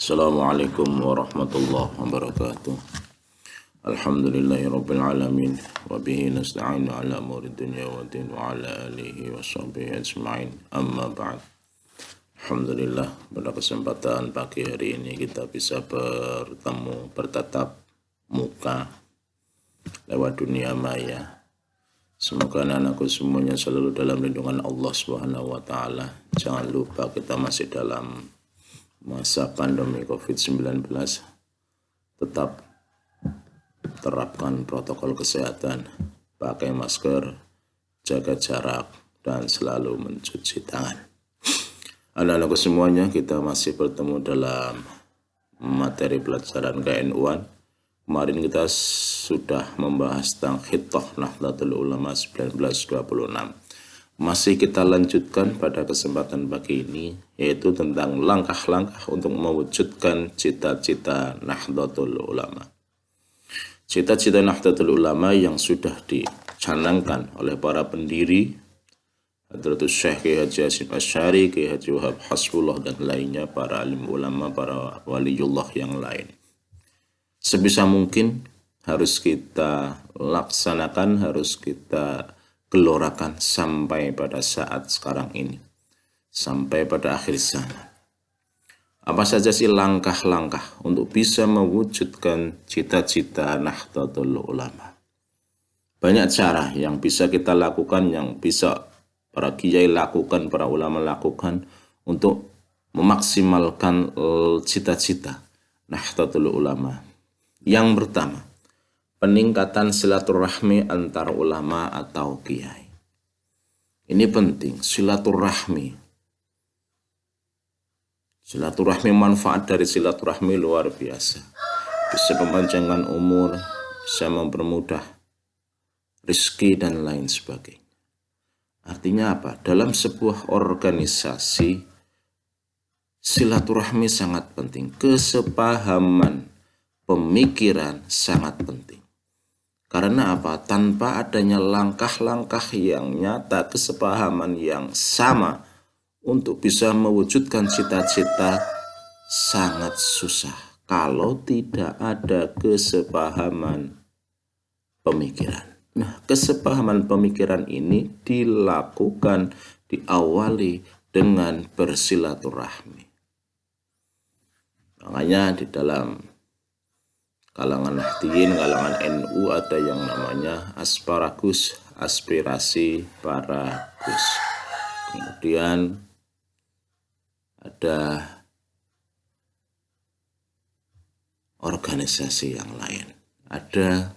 Assalamualaikum warahmatullahi wabarakatuh. Alhamdulillahirabbil alamin wa bihi nasta'inu ala umuri dunya waddin wa ala alihi washabbihi ajma'in. Amma ba'd. Alhamdulillah, pada kesempatan pagi hari ini kita bisa bertatap muka lewat dunia maya. Semoga anak-anakku semuanya selalu dalam lindungan Allah Subhanahu wa taala. Jangan lupa kita masih dalam masa pandemi COVID-19, tetap terapkan protokol kesehatan, pakai masker, jaga jarak, dan selalu mencuci tangan. Anak-anakku semuanya, kita masih bertemu dalam materi pelajaran KNU-an. Kemarin kita sudah membahas tentang Khithah Nahdlatul Ulama 1926. Masih kita lanjutkan pada kesempatan pagi ini, yaitu tentang langkah-langkah untuk mewujudkan cita-cita Nahdlatul Ulama. Cita-cita Nahdlatul Ulama yang sudah dicanangkan oleh para pendiri, Hadratus Syekh Kiai Haji Hasyim Asy'ari, Kiai Haji Wahab Hasbullah, dan lainnya, para alim ulama, para waliullah yang lain. Sebisa mungkin harus kita laksanakan, harus kita gelorakan sampai pada saat sekarang ini, sampai pada akhir zaman. Apa saja sih langkah-langkah untuk bisa mewujudkan cita-cita Nahdlatul Ulama? Banyak cara yang bisa kita lakukan, yang bisa para kiai lakukan, para ulama lakukan untuk memaksimalkan cita-cita Nahdlatul Ulama. Yang pertama, peningkatan silaturahmi antar ulama atau kiai. Ini penting, silaturahmi. Silaturahmi, manfaat dari silaturahmi luar biasa. Bisa memanjangkan umur, bisa mempermudah rezeki, dan lain sebagainya. Artinya apa? Dalam sebuah organisasi, silaturahmi sangat penting. Kesepahaman pemikiran sangat penting. Karena apa? Tanpa adanya langkah-langkah yang nyata, kesepahaman yang sama untuk bisa mewujudkan cita-cita sangat susah. Kalau tidak ada kesepahaman pemikiran. Nah, kesepahaman pemikiran ini dilakukan, diawali dengan bersilaturahmi. Makanya di dalam kalangan Nahdliyin, kalangan NU ada yang namanya asparagus, aspirasi para Gus. Kemudian ada organisasi yang lain. Ada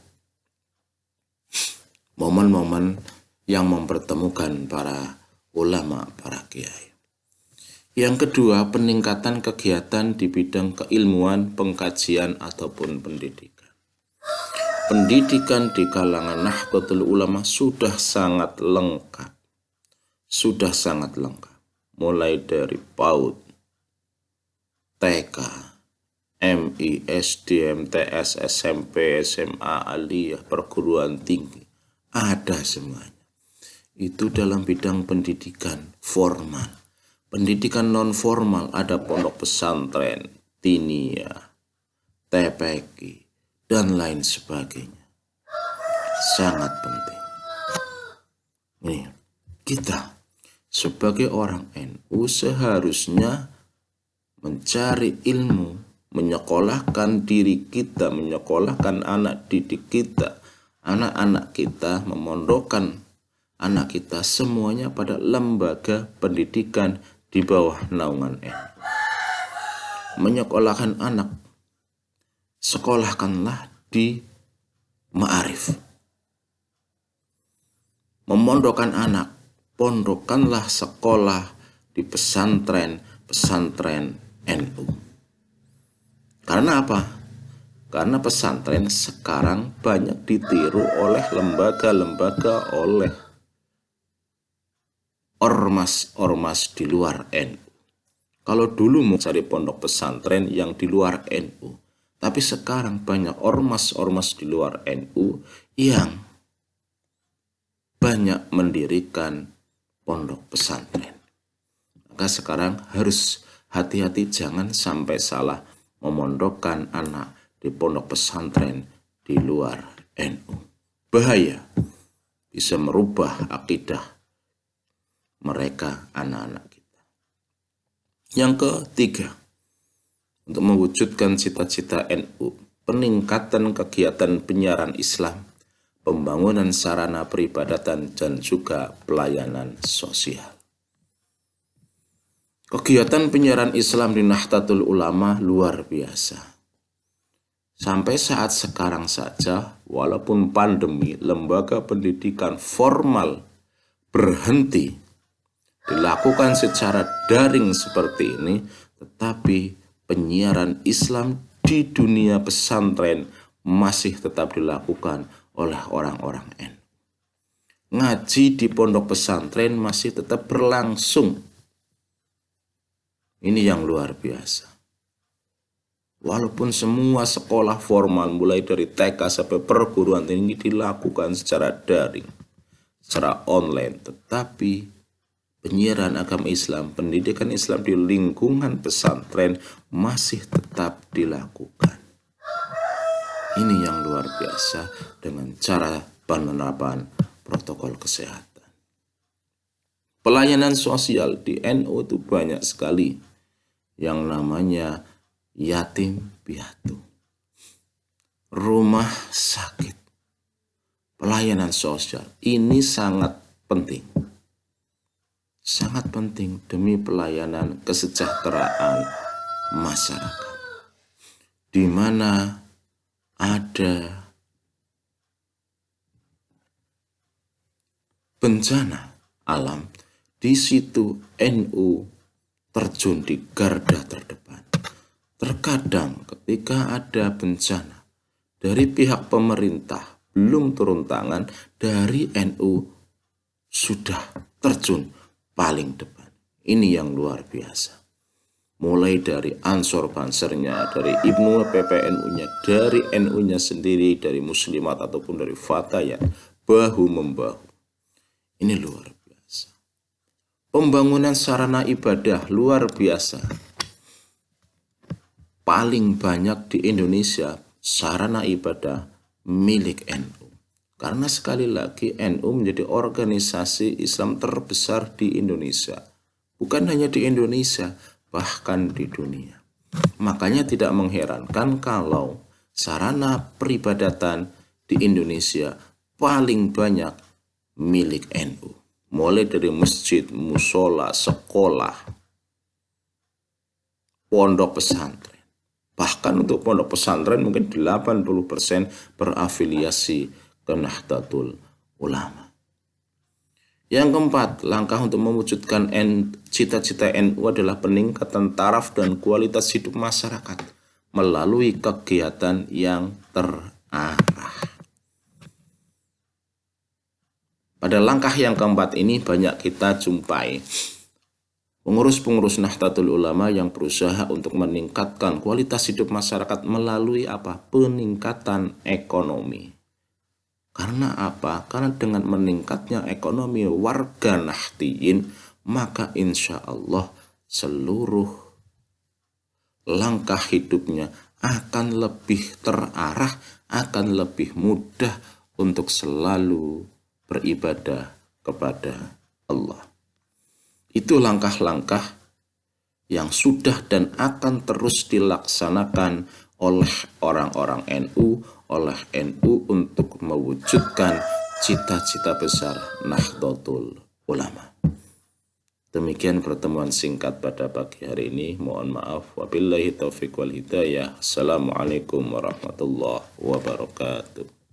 momen-momen yang mempertemukan para ulama, para kiai. Yang kedua, peningkatan kegiatan di bidang keilmuan, pengkajian, ataupun pendidikan. Pendidikan di kalangan Nahdlatul Ulama sudah sangat lengkap. Sudah sangat lengkap. Mulai dari PAUD, TK, MI, SD, MTS, SMP, SMA, aliyah, perguruan tinggi. Ada semuanya. Itu dalam bidang pendidikan formal. Pendidikan non-formal ada pondok pesantren, tinia, TPQ, dan lain sebagainya. Sangat penting. Nih, kita sebagai orang NU seharusnya mencari ilmu, menyekolahkan diri kita, menyekolahkan anak didik kita, anak-anak kita, memondokkan anak kita semuanya pada lembaga pendidikan di bawah naungan NU. Menyekolahkan anak, sekolahkanlah di ma'arif. Memondokkan anak, pondokkanlah sekolah di pesantren NU. Karena apa? Karena pesantren sekarang banyak ditiru oleh lembaga-lembaga, oleh ormas-ormas di luar NU. Kalau dulu mau cari pondok pesantren yang di luar NU, tapi sekarang banyak ormas-ormas di luar NU yang banyak mendirikan pondok pesantren. Maka sekarang harus hati-hati, jangan sampai salah memondokkan anak di pondok pesantren di luar NU. Bahaya, bisa merubah akidah mereka, anak-anak kita. Yang ketiga, untuk mewujudkan cita-cita NU, peningkatan kegiatan penyiaran Islam, pembangunan sarana peribadatan, dan juga pelayanan sosial. Kegiatan penyiaran Islam di Nahdlatul Ulama luar biasa. Sampai saat sekarang saja, walaupun pandemi, lembaga pendidikan formal berhenti dilakukan secara daring seperti ini, tetapi penyiaran Islam di dunia pesantren masih tetap dilakukan oleh orang-orang NU. Ngaji di pondok pesantren masih tetap berlangsung. Ini yang luar biasa. Walaupun semua sekolah formal mulai dari TK sampai perguruan tinggi dilakukan secara daring, secara online, tetapi penyiaran agama Islam, pendidikan Islam di lingkungan pesantren masih tetap dilakukan. Ini yang luar biasa dengan cara penerapan protokol kesehatan. Pelayanan sosial di NU itu banyak sekali yang namanya yatim piatu, rumah sakit, pelayanan sosial. Ini sangat penting. Sangat penting demi pelayanan kesejahteraan masyarakat. Di mana ada bencana alam, di situ NU terjun di garda terdepan. Terkadang ketika ada bencana dari pihak pemerintah belum turun tangan, dari NU sudah terjun paling depan. Ini yang luar biasa. Mulai dari ansor bansernya, dari Ibnu PPNU-nya, dari NU-nya sendiri, dari muslimat ataupun dari fatayat, bahu-membahu. Ini luar biasa. Pembangunan sarana ibadah luar biasa. Paling banyak di Indonesia sarana ibadah milik NU. Karena sekali lagi NU menjadi organisasi Islam terbesar di Indonesia. Bukan hanya di Indonesia, bahkan di dunia. Makanya tidak mengherankan kalau sarana peribadatan di Indonesia paling banyak milik NU. Mulai dari masjid, musola, sekolah, pondok pesantren. Bahkan untuk pondok pesantren mungkin 80% berafiliasi ke Nahdlatul Ulama. Yang keempat, langkah untuk mewujudkan cita-cita NU adalah peningkatan taraf dan kualitas hidup masyarakat melalui kegiatan yang terarah. Pada langkah yang keempat ini banyak kita jumpai pengurus-pengurus Nahdlatul Ulama yang berusaha untuk meningkatkan kualitas hidup masyarakat melalui apa? Peningkatan ekonomi. Karena apa? Karena dengan meningkatnya ekonomi warga Nahdliyin, maka insya Allah seluruh langkah hidupnya akan lebih terarah, akan lebih mudah untuk selalu beribadah kepada Allah. Itu langkah-langkah yang sudah dan akan terus dilaksanakan oleh orang-orang NU, oleh NU untuk mewujudkan cita-cita besar Nahdlatul Ulama. Demikian pertemuan singkat pada pagi hari ini. Mohon maaf. Wabillahi taufiq wal hidayah. Assalamualaikum warahmatullahi wabarakatuh.